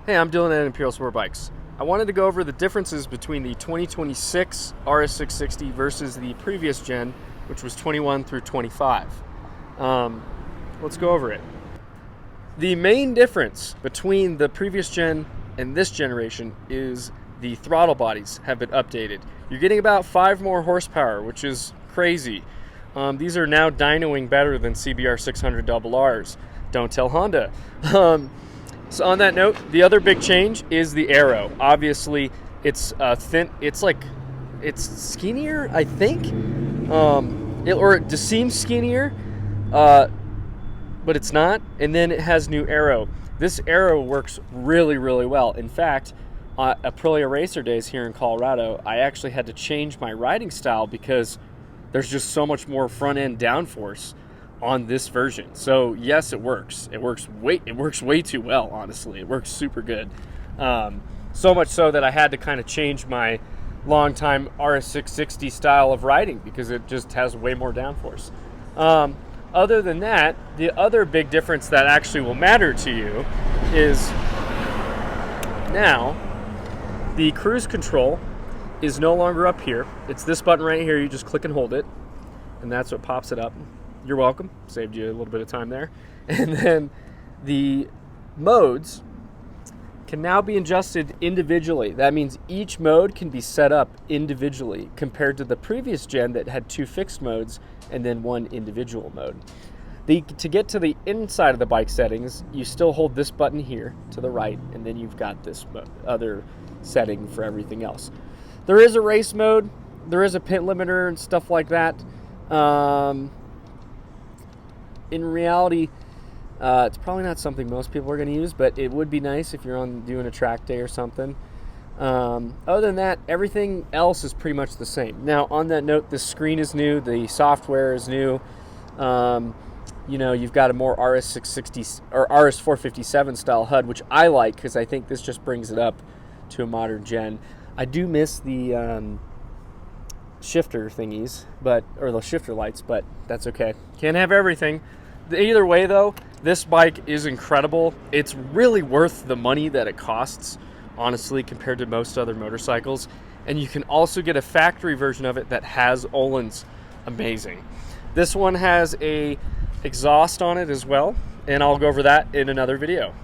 Hey, I'm Dylan at Imperial Sportbikes. I wanted to go over the differences between the 2026 RS660 versus the previous gen, which was 21 through 25. Let's go over it. The main difference between the previous gen and this generation is the throttle bodies have been updated. You're getting about 5 more horsepower, which is crazy. These are now dynoing better than CBR 600 RRs. Don't tell Honda. So on that note, the other big change is the aero. Obviously, it's thin. It's skinnier, I think, it just seems skinnier, but it's not. And then it has new aero. This aero works really, really well. In fact, Aprilia Racer Days here in Colorado, I actually had to change my riding style because there's just so much more front end downforce on this version. So yes, it works. It works way too well, honestly. It works super good. So much so that I had to kind of change my longtime RS660 style of riding because it just has way more downforce. Other than that, the other big difference that actually will matter to you is now the cruise control is no longer up here. It's this button right here. You just click and hold it, and that's what pops it up. You're welcome. Saved you a little bit of time there. And then the modes can now be adjusted individually. That means each mode can be set up individually compared to the previous gen that had 2 fixed modes and then 1 individual mode. To get to the inside of the bike settings, you still hold this button here to the right, and then you've got this other setting for everything else. There is a race mode. There is a pit limiter and stuff like that. In reality, it's probably not something most people are going to use, but it would be nice if you're doing a track day or something. Other than that, everything else is pretty much the same. Now, on that note, the screen is new, the software is new. You've got a more RS660 or RS457 style HUD, which I like because I think this just brings it up to a modern gen. I do miss the shifter thingies, or the shifter lights, but that's okay. Can't have everything. Either way, though, this bike is incredible. It's really worth the money that it costs, honestly, compared to most other motorcycles. And you can also get a factory version of it that has Öhlins. Amazing. This one has a exhaust on it as well, and I'll go over that in another video.